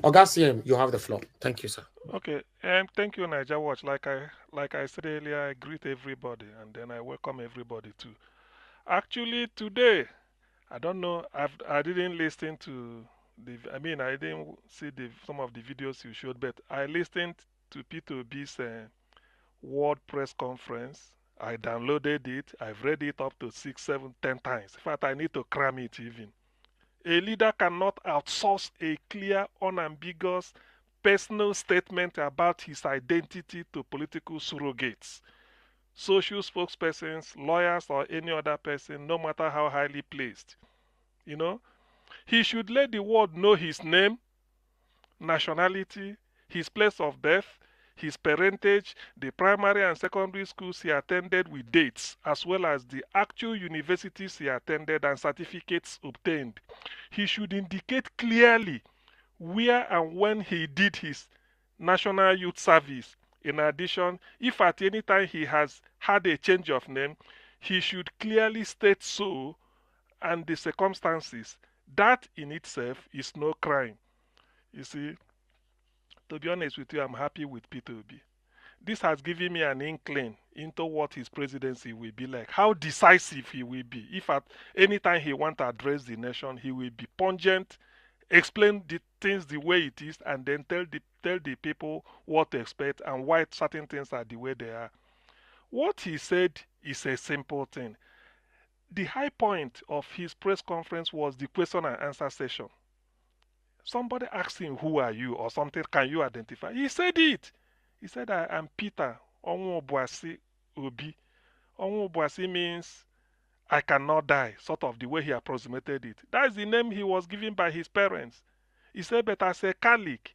Ogasiam, you have the floor. Thank you, sir. Okay, thank you, NAIJA Watch. Like I said earlier, I greet everybody and then I welcome everybody too. Actually, today, I don't know. I didn't listen to the. I mean, I didn't see some of the videos you showed, but I listened to Peter Obi's World Press Conference. I downloaded it. I've read it up to 6, 7, 10 times. In fact, I need to cram it even. A leader cannot outsource a clear, unambiguous, personal statement about his identity to political surrogates, social spokespersons, lawyers, or any other person, no matter how highly placed. You know, he should let the world know his name, nationality, his place of birth, his parentage, the primary and secondary schools he attended with dates, as well as the actual universities he attended and certificates obtained. He should indicate clearly where and when he did his National Youth Service. In addition, if at any time he has had a change of name, he should clearly state so and the circumstances. That in itself is no crime. You see, to be honest with you, I'm happy with Peter Obi. This has given me an inkling into what his presidency will be like, how decisive he will be. If at any time he wants to address the nation, he will be pungent, explain the things the way it is, and then tell the people what to expect and why certain things are the way they are. What he said is a simple thing. The high point of his press conference was the question and answer session. Somebody asked him, "Who are you?" or something. Can you identify? He said it. He said, "I am Peter Onwubuasi Obi." Onwubuasi means I cannot die, sort of the way he approximated it. That is the name he was given by his parents. He said, but as a Catholic,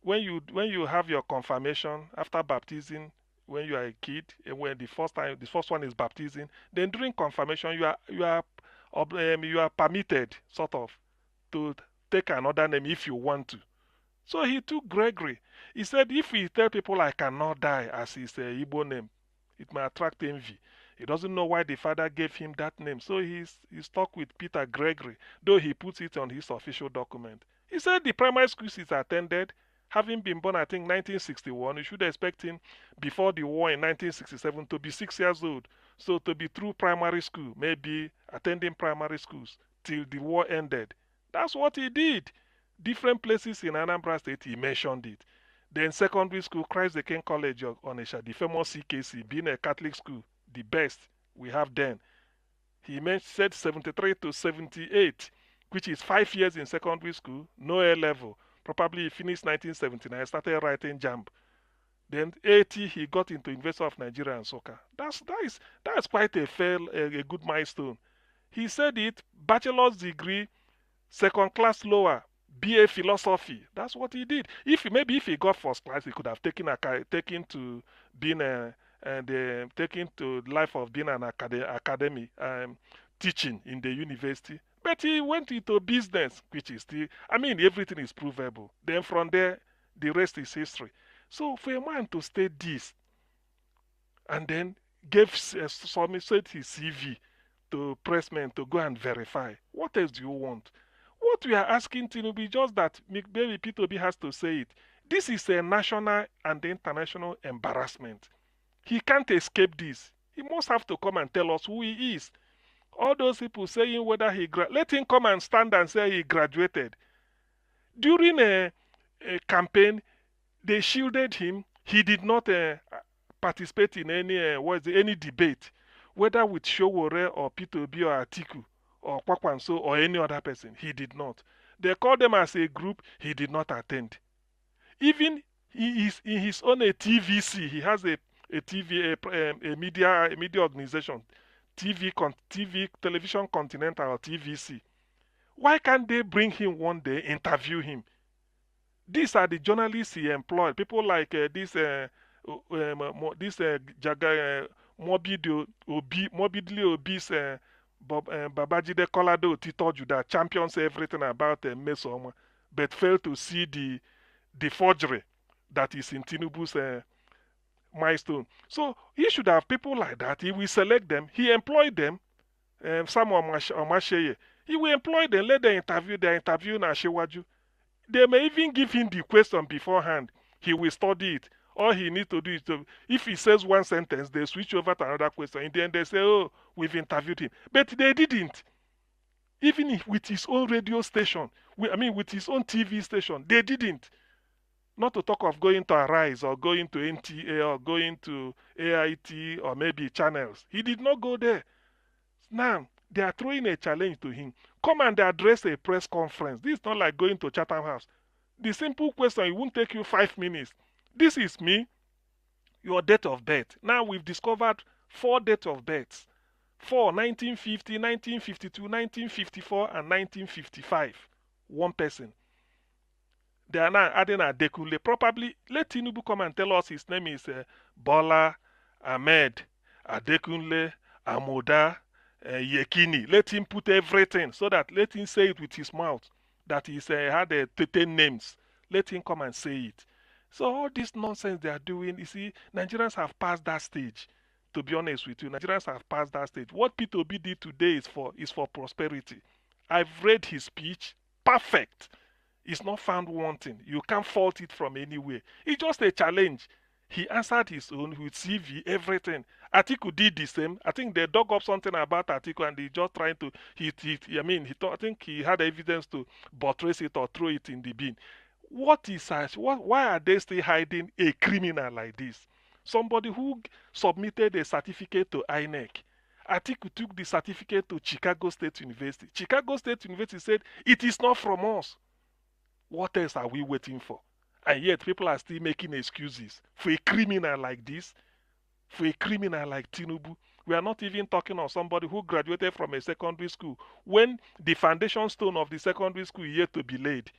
when you have your confirmation after baptism, when you are a kid, when the first one is baptism, then during confirmation you are permitted sort of to take another name if you want to. So he took Gregory. He said, if he tell people I cannot die as his Igbo name, it may attract envy. He doesn't know why the father gave him that name. So he's stuck with Peter Gregory, though he puts it on his official document. He said the primary schools he's attended, having been born, I think, 1961, you should expect him before the war in 1967 to be 6 years old. So to be through primary school, maybe attending primary schools till the war ended. That's what he did. Different places in Anambra State, he mentioned it. Then secondary school, Christ the King College of Onisha, the famous CKC, being a Catholic school, the best we have then. He said 73 to 78, which is 5 years in secondary school, no A level. Probably he finished 1979, started writing JAMB. Then 80, he got into University of Nigeria and soccer. That's quite a good milestone. He said it, bachelor's degree, second class lower, BA philosophy. That's what he did. If he got first class, he could have taken to being taken to life of being an academy teaching in the university. But he went into business, which is still. I mean, everything is provable. Then from there, the rest is history. So for a man to state this and then submitted his CV to pressmen to go and verify, what else do you want? What we are asking Tinubu is just that maybe Peter Obi has to say it. This is a national and international embarrassment. He can't escape this. He must have to come and tell us who he is. All those people saying whether let him come and stand and say he graduated. During a campaign, they shielded him. He did not participate in any debate, whether with Showore or Peter Obi or Atiku or Kwakwanso or any other person. He did not. They called them as a group. He did not attend. Even he is in his own TVC. He has a TV a media organization, TV Television Continental or TVC. Why can't they bring him one day, interview him? These are the journalists he employed. People like Jaga morbidly obese Babajide Kolado Titoju that champions everything about Mesoma, but fail to see the forgery that is in Tinubu's milestone. So he should have people like that. He will select them. He employed them. Some Omasheye. He will employ them. Let them interview. They interview Ashewaju. They may even give him the question beforehand. He will study it. All he needs to do is to, if he says one sentence, they switch over to another question. In the end, they say, oh, we've interviewed him. But they didn't. Even if with his own radio station, with his own TV station, they didn't. Not to talk of going to Arise or going to NTA or going to AIT or maybe channels. He did not go there. Now, they are throwing a challenge to him. Come and address a press conference. This is not like going to Chatham House. The simple question, it won't take you 5 minutes. This is me, your date of birth. Now we've discovered 4 dates of births. 4, 1950, 1952, 1954, and 1955. One person. They are now adding Adekunle. Probably let Tinubu come and tell us his name is Bola Ahmed Adekunle Amoda Yekini. Let him put everything so that let him say it with his mouth that he's had 10 names. Let him come and say it. So all this nonsense they are doing, you see, Nigerians have passed that stage. To be honest with you, Nigerians have passed that stage. What Peter Obi did today is for prosperity. I've read his speech, perfect. It's not found wanting. You can't fault it from anywhere. It's just a challenge. He answered his own with CV, everything. Atiku did the same. I think they dug up something about Atiku and he just trying to, I think he had evidence to buttress it or throw it in the bin. Why are they still hiding a criminal like this? Somebody who submitted a certificate to INEC. Atiku took the certificate to Chicago State University. Chicago State University said, it is not from us. What else are we waiting for? And yet people are still making excuses for a criminal like this, for a criminal like Tinubu. We are not even talking of somebody who graduated from a secondary school when the foundation stone of the secondary school is yet to be laid.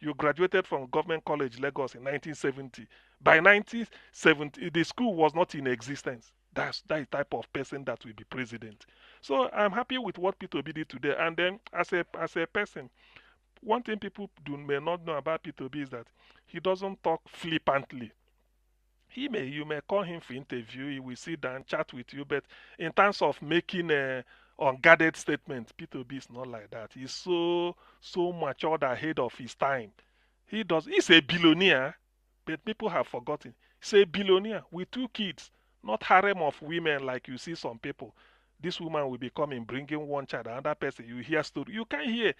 You graduated from Government College, Lagos in 1970. By 1970, the school was not in existence. That's the type of person that will be president. So I'm happy with what Peter Obi did today. And then as a person, one thing people may not know about Peter Obi is that he doesn't talk flippantly. You may call him for interview, he will sit down, chat with you, but in terms of making unguarded statements, Peter Obi is not like that. He's so matured ahead of his time. He's a billionaire, but people have forgotten. He's a billionaire with 2 kids, not harem of women like you see some people. This woman will be coming, bringing one child, another person. You hear story. You can't hear.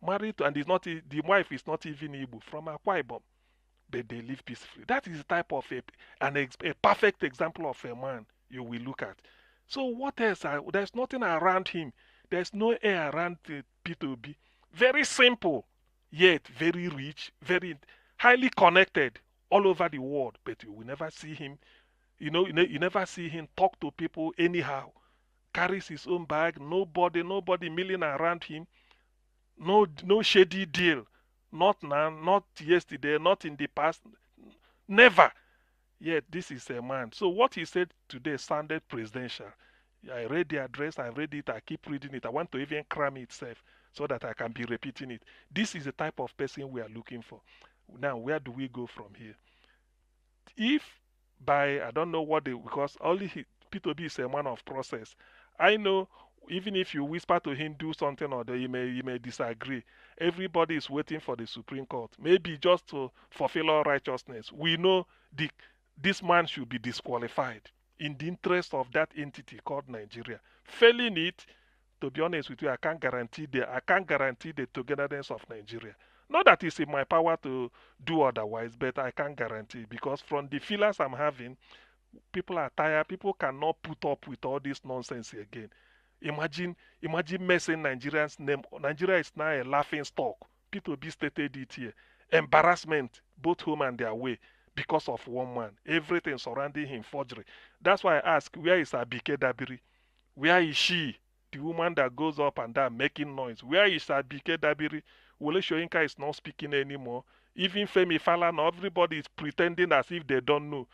Married to, and the wife is not even Igbo, from Akwa Ibom, but they live peacefully. That is the type of a perfect example of a man you will look at. So what else? There's nothing around him. There's no air around Peter Obi. Very simple, yet very rich, very highly connected all over the world. But you will never see him. You never see him talk to people anyhow. Carries his own bag. Nobody milling around him. No shady deal. Not now, not yesterday, not in the past. Never. Yet this is a man. So what he said today sounded presidential. I read the address, I read it, I keep reading it. I want to even cram it itself so that I can be repeating it. This is the type of person we are looking for. Now, where do we go from here? If by, I don't know what they, because Peter Obi is a man of process. I know even if you whisper to him do something or he may disagree. Everybody is waiting for the Supreme Court, maybe just to fulfill all righteousness. We know this man should be disqualified in the interest of that entity called Nigeria. Failing it, to be honest with you, I can't guarantee the togetherness of Nigeria. Not that it's in my power to do otherwise, but I can't guarantee, because from the feelers I'm having, people are tired. People cannot put up with all this nonsense again. Imagine messing Nigerians' name. Nigeria is now a laughing stock. Peter Obi stated it here. Embarrassment, both home and their way, because of one man. Everything surrounding him, forgery. That's why I ask, where is Abike Dabiri? Where is she? The woman that goes up and down making noise. Where is Abike Dabiri? Wole Soyinka is not speaking anymore. Even Femi Falana, everybody is pretending as if they don't know.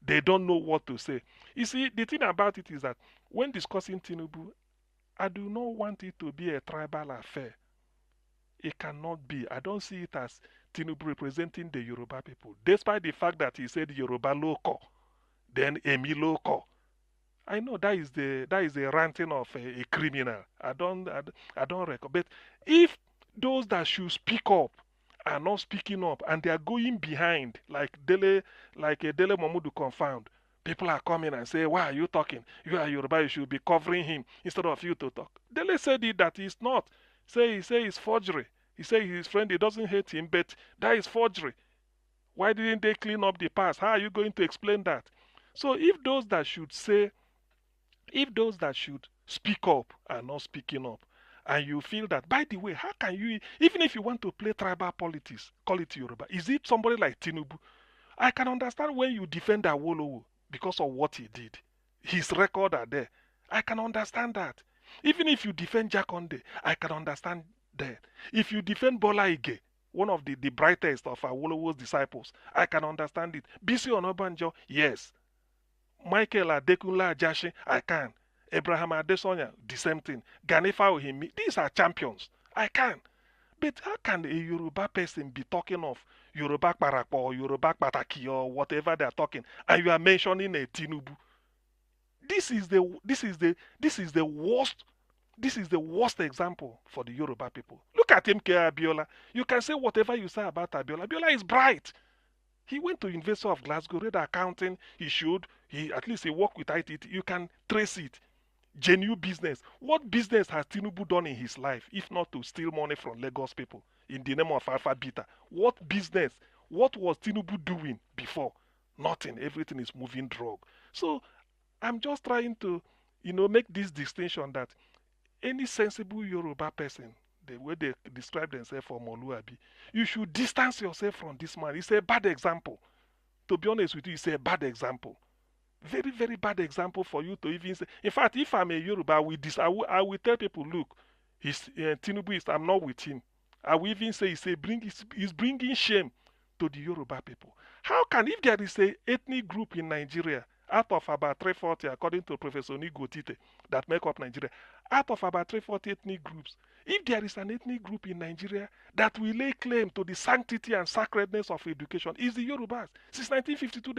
They don't know what to say. You see, the thing about it is that when discussing Tinubu, I do not want it to be a tribal affair. It cannot be. I don't see it as Tinubu representing the Yoruba people, despite the fact that he said Yoruba local, then Emi local. I know that is the ranting of a criminal. I don't reckon. But if those that should speak up are not speaking up and they are going behind, like a Dele Momodu confound. People are coming and say, why are you talking? You are Yoruba, you should be covering him instead of you to talk. Dele said it that he's not. He say it's forgery. He said his friend, he doesn't hate him, but that is forgery. Why didn't they clean up the past? How are you going to explain that? So if those that should speak up are not speaking up, and you feel that, by the way, how can you, even if you want to play tribal politics, call it Yoruba, is it somebody like Tinubu? I can understand when you defend Awolowo because of what he did. His record are there. I can understand that. Even if you defend Jakonde, I can understand that. If you defend Bola Ige, one of the brightest of Awolowo's disciples, I can understand it. Bisi Onabanjo, yes. Michael Adekunle Ajasin, I can. Abraham Adesonya, the same thing. Ganifa Ohimi, these are champions. I can. But how can a Yoruba person be talking of Yoruba Kparakpa or Yoruba Kpataki or whatever they are talking, and you are mentioning a Tinubu? This is the worst example for the Yoruba people. Look at MK Abiola. You can say whatever you say about Abiola. Abiola is bright. He went to University of Glasgow, read accounting. At least he worked with IT. You can trace it. Genuine business. What business has Tinubu done in his life, if not to steal money from Lagos people in the name of Alpha Beta? What business? What was Tinubu doing before? Nothing. Everything is moving drug. So I'm just trying to, make this distinction that any sensible Yoruba person, the way they describe themselves for Moluabi, you should distance yourself from this man. It's a bad example. To be honest with you, it's a bad example. Very, very bad example for you to even say. In fact, if I'm a Yoruba, I will tell people, look, Tinubu I'm not with him. I will even say he's bringing shame to the Yoruba people. How can, if there is a ethnic group in Nigeria, out of about 340, according to Professor Nigo Tite, that make up Nigeria, out of about 340 ethnic groups, if there is an ethnic group in Nigeria that will lay claim to the sanctity and sacredness of education, is the Yorubas. Since 1952,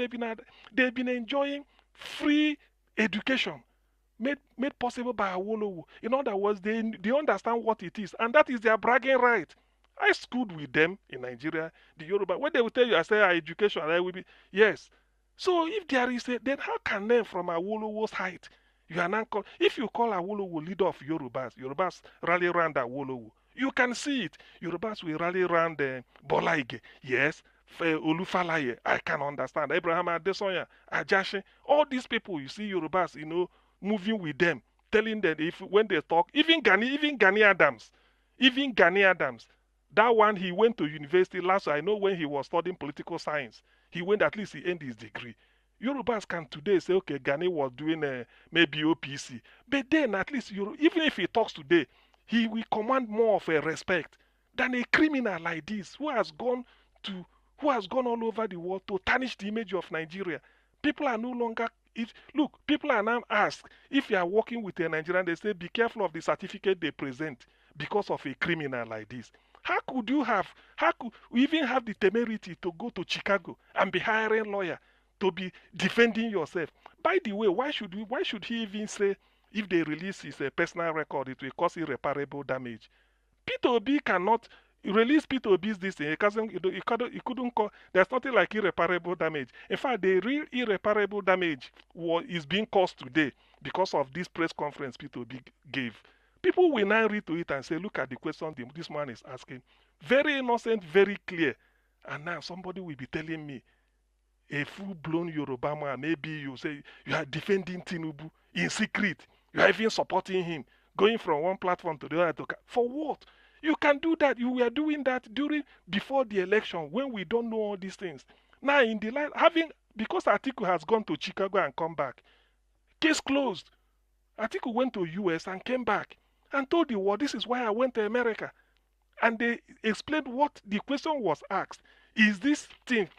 they've been enjoying free education made possible by Awolowo. In other words, they understand what it is, and that is their bragging right. I schooled with them in Nigeria, the Yoruba. When they will tell you, I say, education, I will be, yes. So if there is then how can them from Awolowo's height, you are not if you call Awolowo leader of Yorubas rally around Awolowo. You can see it. Yorubas will rally around Bola Ige. Yes. Olufalaye, I can understand. Abraham Adesonya, Ajasin, all these people, you see Yorubas, moving with them, telling them when they talk, even Gani Adams, that one, he went to university last, I know when he was studying political science, he went, at least he earned his degree. Yorubas can today say, okay, Gani was doing maybe OPC, but then at least, even if he talks today, he will command more of a respect than a criminal like this who has gone all over the world to tarnish the image of Nigeria. People are no longer, people are now asked, if you are working with a Nigerian, they say, be careful of the certificate they present because of a criminal like this. How could you even have the temerity to go to Chicago and be hiring lawyer to be defending yourself? By the way, why should he even say if they release his personal record, it will cause irreparable damage? Peter Obi cannot release Peter Obi's this thing. He couldn't call. There's nothing like irreparable damage. In fact, the real irreparable damage is being caused today because of this press conference Peter Obi gave. People will now read to it and say, look at the question this man is asking. Very innocent, very clear. And now somebody will be telling me, a full-blown Yoruba man, maybe you say you are defending Tinubu in secret. You are even supporting him, going from one platform to the other. For what? You can do that. You were doing that before the election when we don't know all these things. Now, in the line, because Atiku has gone to Chicago and come back, case closed. Atiku went to US and came back and told the world, this is why I went to America. And they explained what the question was asked. Is this thing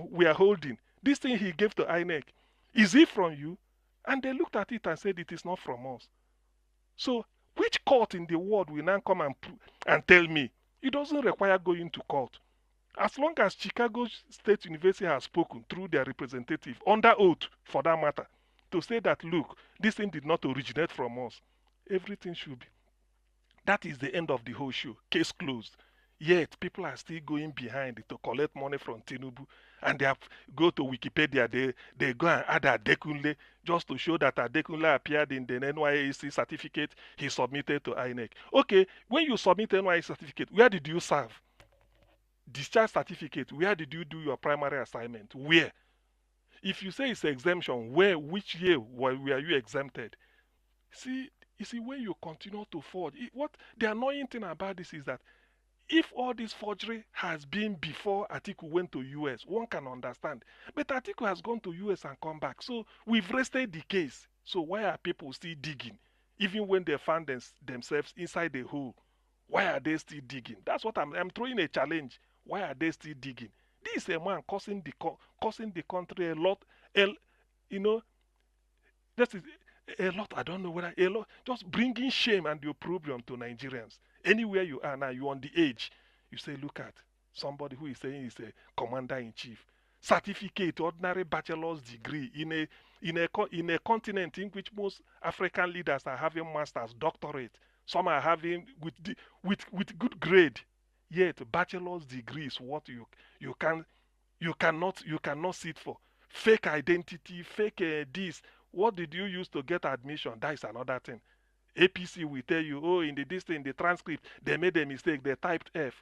we are holding, this thing he gave to INEC, is it from you? And they looked at it and said, it is not from us. So, which court in the world will now come and tell me? It doesn't require going to court. As long as Chicago State University has spoken through their representative, under oath for that matter, to say that, look, this thing did not originate from us, everything should be. That is the end of the whole show. Case closed. Yet people are still going behind to collect money from Tinubu, and they have go to Wikipedia. They go and add Adekunle just to show that Adekunle appeared in the NYSC certificate he submitted to INEC. Okay, when you submit NYSC certificate, where did you serve? Discharge certificate, where did you do your primary assignment? Where? If you say it's exemption, where, which year were you exempted? See, you see, when you continue to forge, what the annoying thing about this is that if all this forgery has been before Atiku went to US, one can understand. But Atiku has gone to US and come back. So we've rested the case. So why are people still digging? Even when they found themselves inside the hole, why are they still digging? That's what I'm throwing a challenge. Why are they still digging? This is a man causing the country a lot, you know, this is a lot. I don't know whether a lot, just bringing shame and the opprobrium to Nigerians. Anywhere you are now, you're on the edge. You say, look at somebody who is saying he's a commander in chief, certificate, ordinary bachelor's degree in a continent in which most African leaders are having masters, doctorate. Some are having with good grade. Yet bachelor's degree is what you can you cannot sit for. Fake identity, fake this. What did you use to get admission? That is another thing. APC will tell you, oh, in the transcript, they made a mistake. They typed F.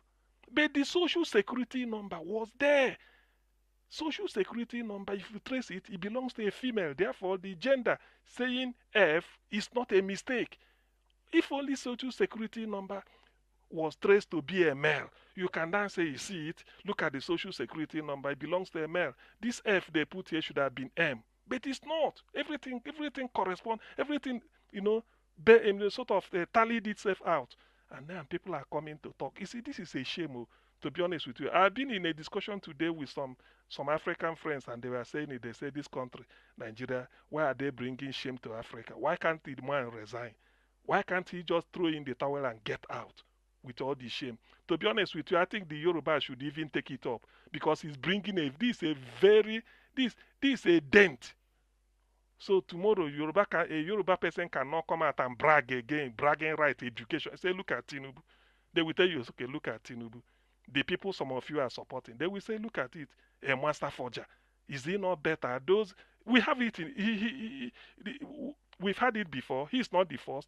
But the social security number was there. Social security number, if you trace it, it belongs to a female. Therefore, the gender saying F is not a mistake. If only social security number was traced to be a male, you can then say, you see it, look at the social security number, it belongs to a male. This F they put here should have been M. But it's not. Everything corresponds, everything, sort of tallied itself out. And now people are coming to talk. You see, this is a shame, to be honest with you. I've been in a discussion today with some African friends, and they were saying it. They say, this country, Nigeria, why are they bringing shame to Africa? Why can't the man resign? Why can't he just throw in the towel and get out with all the shame? To be honest with you, I think the Yoruba should even take it up, because he's bringing this is a dent. So tomorrow, a Yoruba person cannot come out and brag again, bragging right, education. Say, look at Tinubu. They will tell you, okay, look at Tinubu. The people some of you are supporting, they will say, look at it, a master forger. Is he not better? Those we have it in. We've had it before. He's not the first.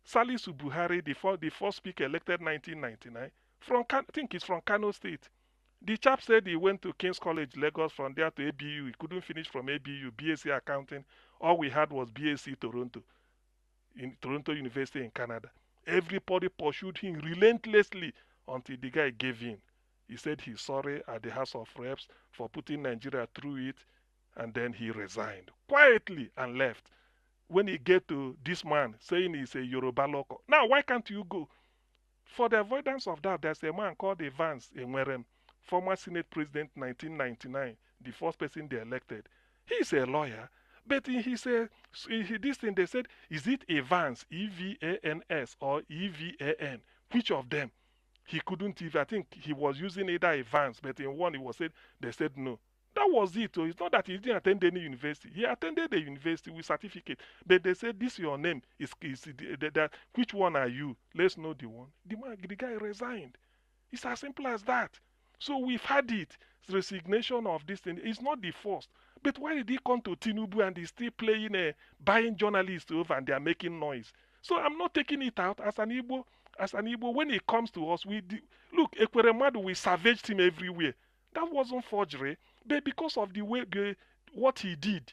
Salisu Buhari, the first speaker elected 1999, I think he's from Kano State. The chap said he went to King's College, Lagos, from there to ABU. He couldn't finish from ABU, BSc Accounting. All we had was BSc Toronto, in Toronto University in Canada. Everybody pursued him relentlessly until the guy gave in. He said he's sorry at the House of Reps for putting Nigeria through it, and then he resigned quietly and left. When he get to this man saying he's a Yoruba local. Now, why can't you go? For the avoidance of that, there's a man called Evans Enwerem, former Senate President 1999, the first person they elected. He's a lawyer, but this thing they said, is it Evans, E-V-A-N-S, or E-V-A-N? Which of them? He couldn't even, I think he was using either Evans, but in one they said no. That was it. It's not that he didn't attend any university. He attended the university with certificate. But they said, this is your name. Which one are you? Let's know the one. The guy resigned. It's as simple as that. So we've had it. Resignation of this thing. It's not the first. But why did he come to Tinubu and he's still playing buying journalists over and they are making noise? So I'm not taking it out as an Igbo. When it comes to us, look, Ekweremadu, we savaged him everywhere. That wasn't forgery. But because of the way what he did,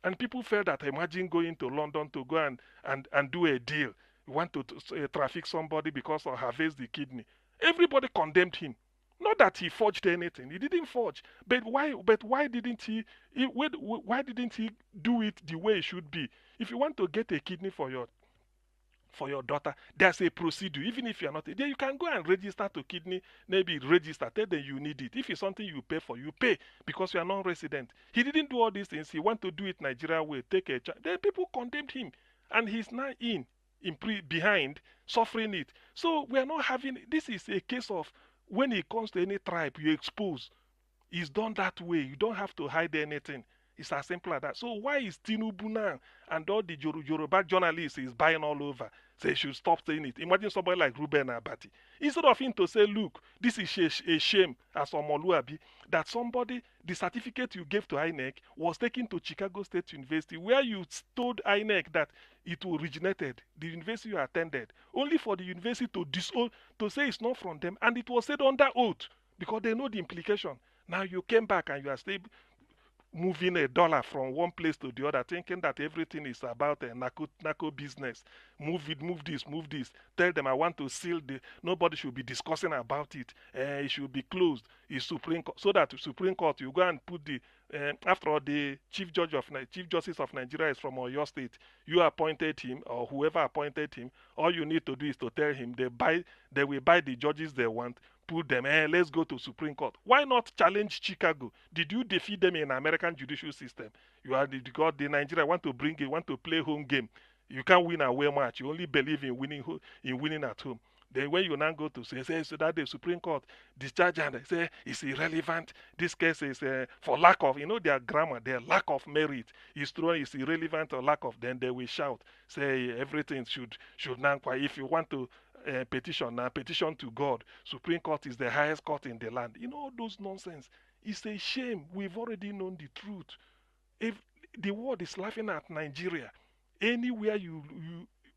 and people felt that, imagine going to London to go and do a deal. You want to traffic somebody because of harvest the kidney. Everybody condemned him. Not that he forged anything. He didn't forge. But why didn't he do it the way it should be? If you want to get a kidney for your daughter, there's a procedure. Even if you're not there, you can go and register to kidney, maybe register, tell them you need it. If it's something you pay for, you pay because you are non-resident. He didn't do all these things. He want to do it Nigeria way, take a chance. Then people condemned him, and he's now behind, suffering it. So we are not having, this is a case of when it comes to any tribe, you expose. It's done that way. You don't have to hide anything. It's as simple as that. So why is Tinubu now and all the Yoruba journalists is buying all over? Say they should stop saying it. Imagine somebody like Ruben Abati. Instead of him to say, look, this is a shame as Omoluabi, that somebody, the certificate you gave to INEC was taken to Chicago State University, where you told INEC that it originated, the university you attended, only for the university to disown, to say it's not from them, and it was said under oath because they know the implication. Now you came back and you are still moving a dollar from one place to the other, thinking that everything is about a narco business. Move it, move this, move this. Tell them I want to seal the. Nobody should be discussing about it. It should be closed. It's Supreme Court, so that the Supreme Court you go and put the. After all, the Chief Justice of Nigeria is from Oyo State. You appointed him, or whoever appointed him. All you need to do is to tell him they will buy the judges they want. Put them, let's go to Supreme Court. Why not challenge Chicago? Did you defeat them in American judicial system? You are the Nigeria want to bring it, want to play home game. You can't win away match. You only believe in winning at home. Then when you now go to say so that the Supreme Court discharge and they say it's irrelevant. This case is for lack of their grammar, their lack of merit is true, is irrelevant or lack of. Then they will shout, say everything should now. If you want to petition to God. Supreme Court is the highest court in the land. All those nonsense. It's a shame. We've already known the truth. If the world is laughing at Nigeria, anywhere you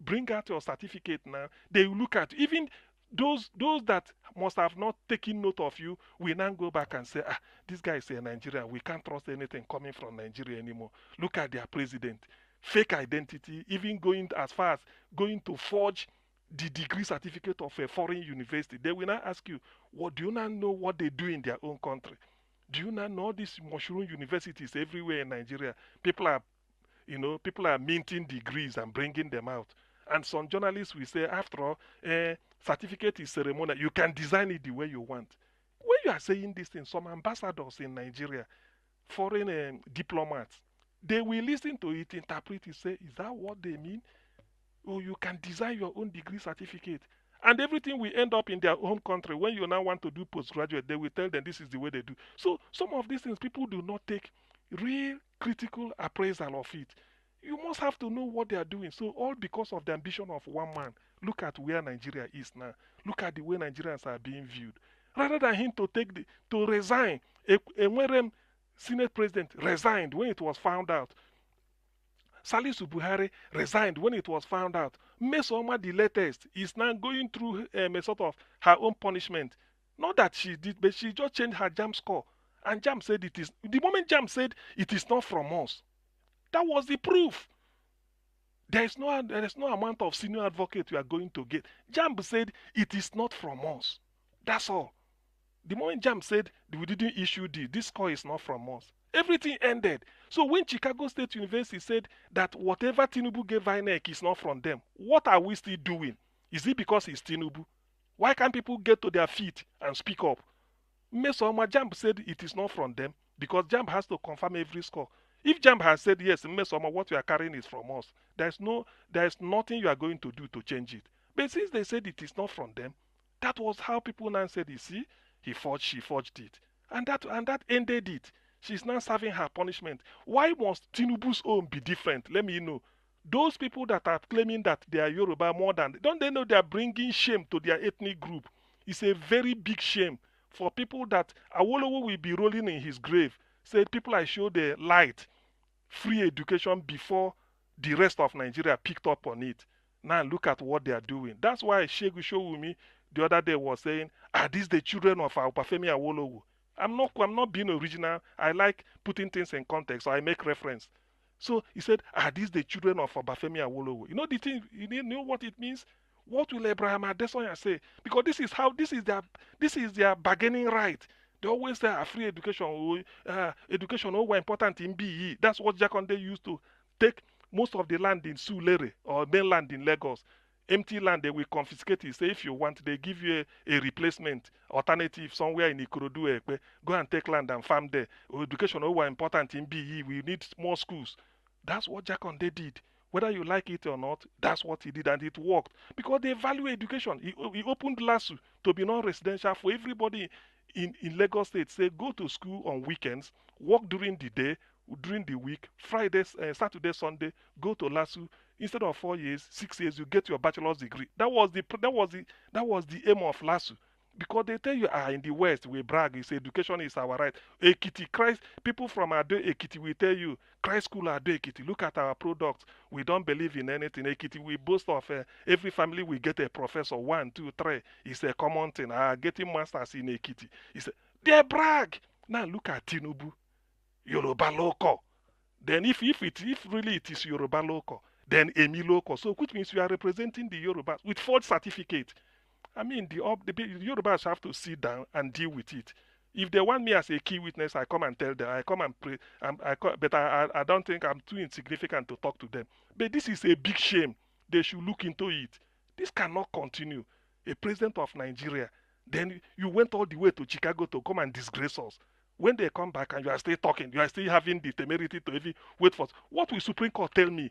bring out your certificate now, they will look at even those that must have not taken note of you will now go back and say, this guy is a Nigerian. We can't trust anything coming from Nigeria anymore. Look at their president. Fake identity, even going as far as going to forge the degree certificate of a foreign university. They will not ask you, do you not know what they do in their own country? Do you not know these mushroom universities everywhere in Nigeria? People are minting degrees and bringing them out. And some journalists will say, after all, certificate is ceremonial. You can design it the way you want. When you are saying this thing, some ambassadors in Nigeria, foreign diplomats, they will listen to it, interpret it, say, is that what they mean? Or you can design your own degree certificate. And everything will end up in their home country. When you now want to do postgraduate, they will tell them this is the way they do. So some of these things, people do not take real critical appraisal of it. You must have to know what they are doing. So all because of the ambition of one man. Look at where Nigeria is now. Look at the way Nigerians are being viewed. Rather than him to resign, a Senate president resigned when it was found out. Salisu Buhari resigned when it was found out. Mesoma, the latest, is now going through a sort of her own punishment. Not that she did, but she just changed her JAM score. And JAM said it is. The moment JAM said it is not from us, that was the proof. There is no amount of senior advocate we are going to get. JAM said it is not from us. That's all. The moment JAM said we didn't issue this score is not from us, everything ended. So when Chicago State University said that whatever Tinubu gave INEC is not from them, what are we still doing? Is it because it's Tinubu? Why can't people get to their feet and speak up? Mesoma, JAM said it is not from them because JAM has to confirm every score. If JAM has said yes, Mesoma, what you are carrying is from us, there's nothing you are going to do to change it. But since they said it is not from them, that was how people now said, you see, she forged it. And that ended it. She's now serving her punishment. Why must Tinubu's own be different? Let me know. Those people that are claiming that they are Yoruba more than, don't they know they are bringing shame to their ethnic group? It's a very big shame for people that Awolowo will be rolling in his grave. Said people I show the light, free education before the rest of Nigeria picked up on it. Now look at what they are doing. That's why Shegu Showumi the other day was saying, are these the children of Obafemi Awolowo? I'm not being original. I like putting things in context, so I make reference. So he said, are these the children of Obafemi Awolowo? You know the thing, you know what it means? What will Abraham Adesanya say? Because this is their bargaining right. They always say free education, education over important in BE. That's what Jakonde used to take most of the land in Sulere or mainland in Lagos. Empty land, they will confiscate it. Say if you want, they give you a replacement alternative somewhere in Ikorodu. Go and take land and farm there. Education over important in BE. We need more schools. That's what Jakonde did. Whether you like it or not, that's what he did, and it worked. Because they value education. He opened LASU to be non-residential for everybody in Lagos State. Say, go to school on weekends, work during the day, during the week, Friday, Saturday, Sunday, go to LASU. Instead of 4 years, 6 years, you get your bachelor's degree. That was the aim of LASU. Because they tell you, in the West, we brag, it's education is our right. Ekiti, Christ, people from Ado Ekiti will tell you, Christ School Ado Ekiti, look at our products. We don't believe in anything. Ekiti, we boast of every family we get a professor, 1, 2, 3. It's a common thing. Getting masters in Ekiti. They brag. Now look at Tinubu, Yoruba local. Then if really it is Yoruba local, then Emi local. So which means you are representing the Yorubas with forged certificate. I mean, the Yorubas have to sit down and deal with it. If they want me as a key witness, I come and tell them. I come and pray. But I don't think I'm too insignificant to talk to them. But this is a big shame. They should look into it. This cannot continue. A president of Nigeria, then you went all the way to Chicago to come and disgrace us. When they come back and you are still talking, you are still having the temerity to even wait for us. What will Supreme Court tell me?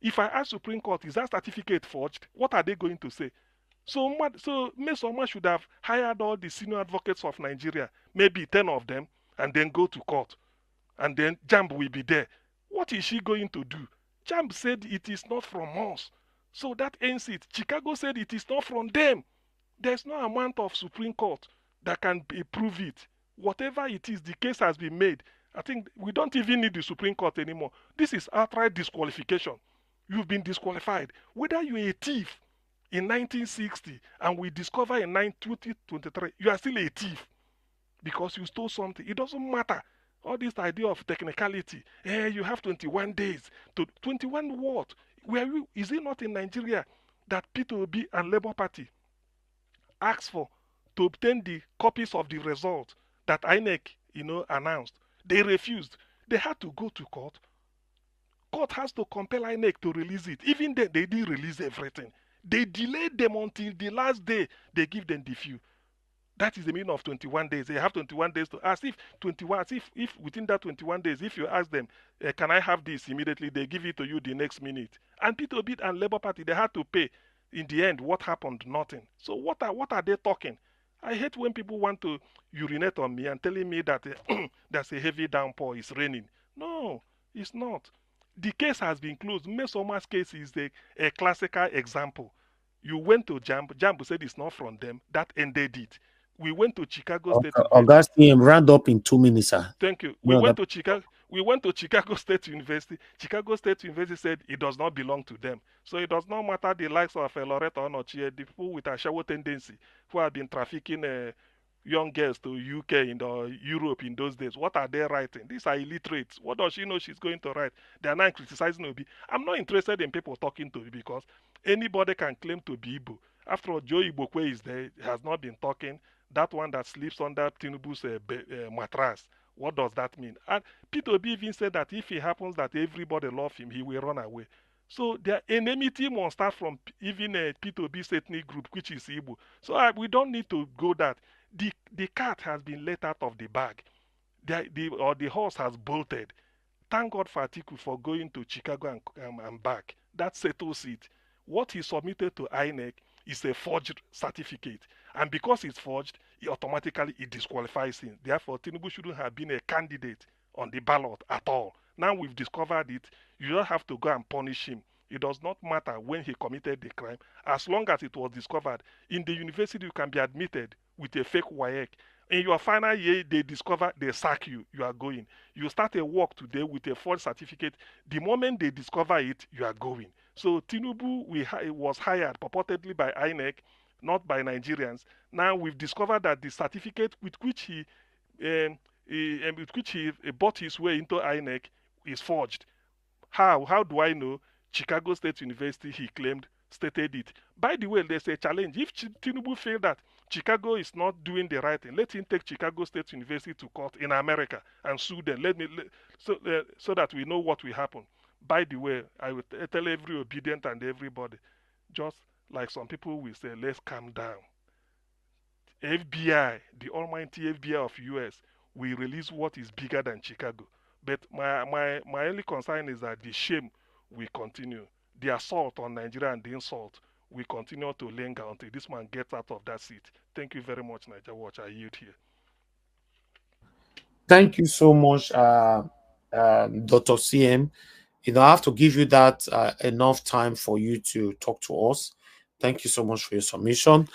If I ask Supreme Court, is that certificate forged? What are they going to say? So someone should have hired all the senior advocates of Nigeria, maybe 10 of them, and then go to court. And then JAMB will be there. What is she going to do? JAMB said it is not from us. So that ends it. Chicago said it is not from them. There's no amount of Supreme Court that can prove it. Whatever it is, the case has been made. I think we don't even need the Supreme Court anymore. This is outright disqualification. You've been disqualified. Whether you're a thief in 1960 and we discover in 2023, you are still a thief because you stole something. It doesn't matter. All this idea of technicality. You have 21 days. To 21 what? Is it not in Nigeria that Peter Obi and Labour Party asked for to obtain the copies of the result that INEC, announced? They refused. They had to go to court. Court has to compel INEC to release it. Even then, they didn't release everything. They delayed them until the last day. They give them the few. That is the meaning of 21 days. They have 21 days to ask. If within that 21 days, if you ask them, can I have this immediately, they give it to you the next minute. And Peter Obi and Labour Party, they had to pay. In the end, what happened? Nothing. So what are they talking? I hate when people want to urinate on me and telling me that there's a heavy downpour, it's raining. No, it's not. The case has been closed. Mesoma's case is a classical example. You went to Jamb said it's not from them. That ended it. We went to Chicago State University. Augustine, round up in 2 minutes, sir. Thank you. We went to Chicago State University. Chicago State University said it does not belong to them. So it does not matter the likes of Loretta Onochie, the people with a shower tendency who have been trafficking young girls to UK in Europe in those days. What are they writing? These are illiterates. What does she know she's going to write? They are not criticizing Obi. I'm not interested in people talking to Obi because anybody can claim to be Igbo. After all, Joe Igbokwe is there, has not been talking. That one that sleeps under Tinubu's mattress. What does that mean? And Peter Obi even said that if it happens that everybody loves him, he will run away. So their enmity must start from even Peter Obi's ethnic group, which is Igbo. So we don't need to go that. The cat has been let out of the bag. The horse has bolted. Thank God for Atiku for going to Chicago and back. That settles it. What he submitted to INEC is a forged certificate. And because it's forged, it disqualifies him. Therefore, Tinubu shouldn't have been a candidate on the ballot at all. Now we've discovered it. You don't have to go and punish him. It does not matter when he committed the crime. As long as it was discovered, in the university you can be admitted with a fake WAEC. In your final year, they discover, they sack you, you are going. You start a work today with a false certificate. The moment they discover it, you are going. So Tinubu was hired purportedly by INEC, not by Nigerians. Now we've discovered that the certificate with which he bought his way into INEC is forged. How do I know? Chicago State University, he claimed, stated it. By the way, there's a challenge. If Tinubu feel that Chicago is not doing the right thing, let him take Chicago State University to court in America and sue them. So that we know what will happen. By the way, I will tell every obedient and everybody, just like some people will say, let's calm down. FBI, the almighty FBI of US, will release what is bigger than Chicago. But my only concern is that the shame will continue. The assault on Nigeria and the insult will continue to linger until this man gets out of that seat. Thank you very much, NAIJA Watch. I yield here. Thank you so much, Dr. CM. I have to give you that enough time for you to talk to us. Thank you so much for your submission.